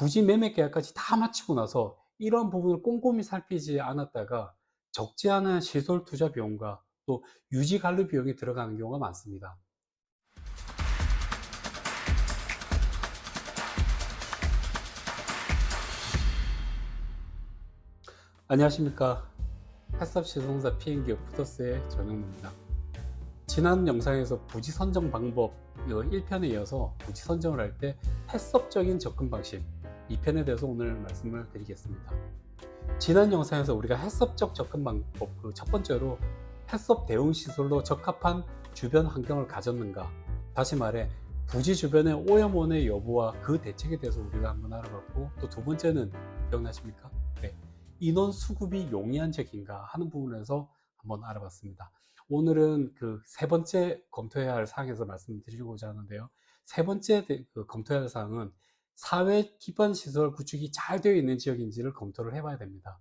부지 매매 계약까지 다 마치고 나서 이런 부분을 꼼꼼히 살피지 않았다가 적지 않은 시설 투자 비용과 또 유지 관리 비용이 들어가는 경우가 많습니다. 안녕하십니까. 햇섭시공사 PN기업 푸더스의 전영무입니다. 지난 영상에서 부지 선정 방법 1편에 이어서 부지 선정을 할 때 햇섭적인 접근 방식 2편에 대해서 오늘 말씀을 드리겠습니다. 지난 영상에서 우리가 햇섭적 접근 방법 첫 번째로 햇섭 대응 시설로 적합한 주변 환경을 가졌는가, 다시 말해 부지 주변의 오염원의 여부와 그 대책에 대해서 우리가 한번 알아봤고, 또 두 번째는 기억나십니까? 네. 인원 수급이 용이한적인가 하는 부분에서 한번 알아봤습니다. 오늘은 그 세 번째 검토해야 할 사항에서 말씀드리고자 하는데요. 세 번째 검토해야 할 사항은 사회 기반 시설 구축이 잘 되어 있는 지역인지를 검토를 해봐야 됩니다.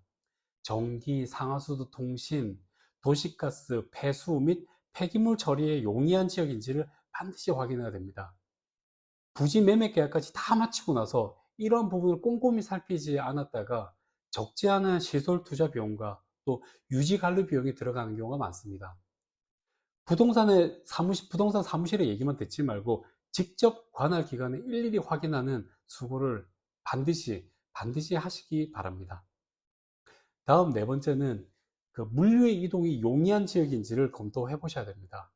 전기, 상하수도 통신, 도시가스, 폐수 및 폐기물 처리에 용이한 지역인지를 반드시 확인해야 됩니다. 부지 매매 계약까지 다 마치고 나서 이런 부분을 꼼꼼히 살피지 않았다가 적지 않은 시설 투자 비용과 또 유지 관리 비용이 들어가는 경우가 많습니다. 부동산 사무실의 얘기만 듣지 말고 직접 관할 기관에 일일이 확인하는 수고를 반드시 하시기 바랍니다. 다음 네 번째는 그 물류의 이동이 용이한 지역인지를 검토해 보셔야 됩니다.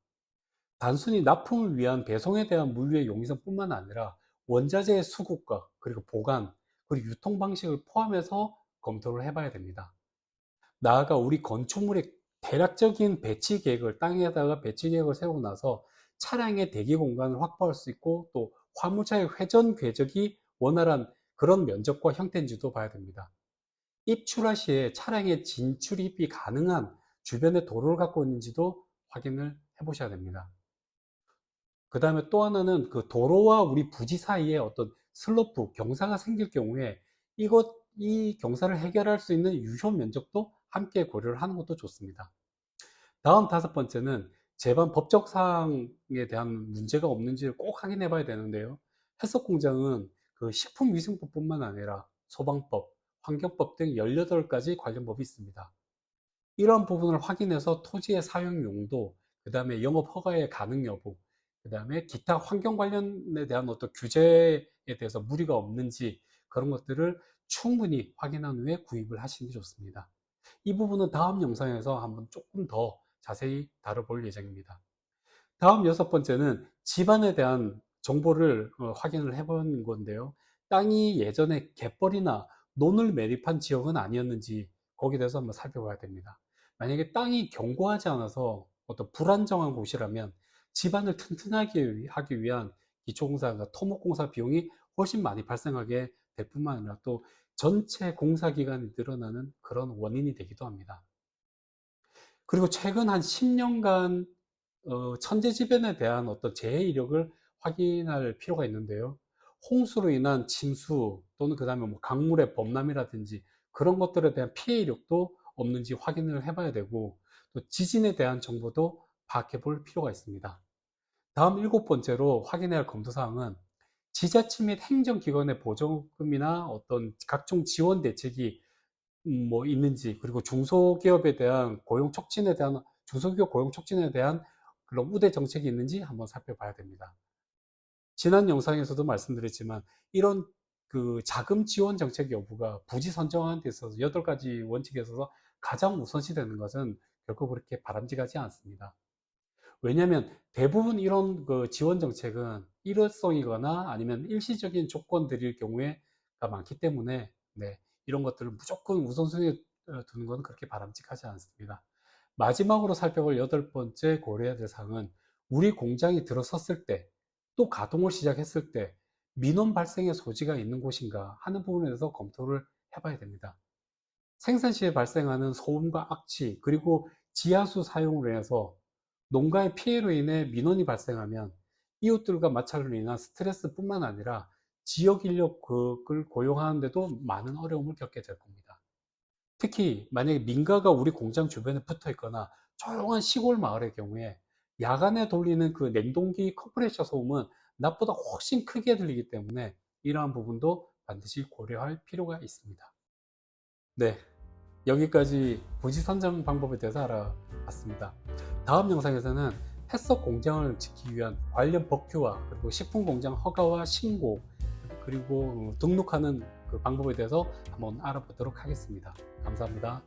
단순히 납품을 위한 배송에 대한 물류의 용이성뿐만 아니라 원자재의 수급과 그리고 보관, 그리고 유통 방식을 포함해서 검토를 해봐야 됩니다. 나아가 우리 건축물의 대략적인 배치 계획을, 땅에다가 배치 계획을 세우고 나서 차량의 대기 공간을 확보할 수 있고, 또 화물차의 회전 궤적이 원활한 그런 면적과 형태인지도 봐야 됩니다. 입출하 시에 차량의 진출입이 가능한 주변에 도로를 갖고 있는지도 확인을 해 보셔야 됩니다. 그 다음에 또 하나는 그 도로와 우리 부지 사이에 어떤 슬로프, 경사가 생길 경우에 이 경사를 해결할 수 있는 유효 면적도 함께 고려를 하는 것도 좋습니다. 다음 다섯 번째는 제반 법적 사항에 대한 문제가 없는지를 꼭 확인해 봐야 되는데요. 해석 공장은 그 식품위생법뿐만 아니라 소방법, 환경법 등 18가지 관련 법이 있습니다. 이런 부분을 확인해서 토지의 사용 용도, 그 다음에 영업 허가의 가능 여부, 그 다음에 기타 환경 관련에 대한 어떤 규제에 대해서 무리가 없는지, 그런 것들을 충분히 확인한 후에 구입을 하시는 게 좋습니다. 이 부분은 다음 영상에서 한번 조금 더 자세히 다뤄볼 예정입니다. 다음 여섯 번째는 집안에 대한 정보를 확인을 해본 건데요. 땅이 예전에 갯벌이나 논을 매립한 지역은 아니었는지 거기에 대해서 한번 살펴봐야 됩니다. 만약에 땅이 견고하지 않아서 어떤 불안정한 곳이라면 집안을 튼튼하게 하기 위한 기초공사가 토목공사 비용이 훨씬 많이 발생하게 될 뿐만 아니라 또 전체 공사 기간이 늘어나는 그런 원인이 되기도 합니다. 그리고 최근 한 10년간 천재지변에 대한 어떤 재해 이력을 확인할 필요가 있는데요. 홍수로 인한 침수 또는 그 다음에 뭐 강물의 범람이라든지 그런 것들에 대한 피해 이력도 없는지 확인을 해봐야 되고, 또 지진에 대한 정보도 파악해 볼 필요가 있습니다. 다음 일곱 번째로 확인해야 할 검토사항은 지자체 및 행정기관의 보조금이나 어떤 각종 지원 대책이 뭐 있는지, 그리고 중소기업에 대한 중소기업 고용 촉진에 대한 그런 우대 정책이 있는지 한번 살펴봐야 됩니다. 지난 영상에서도 말씀드렸지만 이런 그 자금 지원 정책 여부가 부지 선정하는 데 있어서 8가지 원칙에 있어서 가장 우선시 되는 것은 결코 그렇게 바람직하지 않습니다. 왜냐하면 대부분 이런 그 지원 정책은 일회성이거나 아니면 일시적인 조건들일 경우가 많기 때문에, 네, 이런 것들을 무조건 우선순위에 두는 것은 그렇게 바람직하지 않습니다. 마지막으로 살펴볼 여덟 번째 고려해야 될 사항은 우리 공장이 들어섰을 때, 또 가동을 시작했을 때 민원 발생의 소지가 있는 곳인가 하는 부분에 대해서 검토를 해봐야 됩니다. 생산 시에 발생하는 소음과 악취, 그리고 지하수 사용으로 인해서 농가의 피해로 인해 민원이 발생하면 이웃들과 마찰로 인한 스트레스뿐만 아니라 지역 인력을 고용하는데도 많은 어려움을 겪게 될 겁니다. 특히 만약에 민가가 우리 공장 주변에 붙어 있거나 조용한 시골 마을의 경우에 야간에 돌리는 그 냉동기 컴프레셔 소음은 낮보다 훨씬 크게 들리기 때문에 이러한 부분도 반드시 고려할 필요가 있습니다. 네, 여기까지 부지 선정 방법에 대해서 알아봤습니다. 다음 영상에서는 펫석 공장을 짓기 위한 관련 법규와 그리고 식품공장 허가와 신고 그리고 등록하는 그 방법에 대해서 한번 알아보도록 하겠습니다. 감사합니다.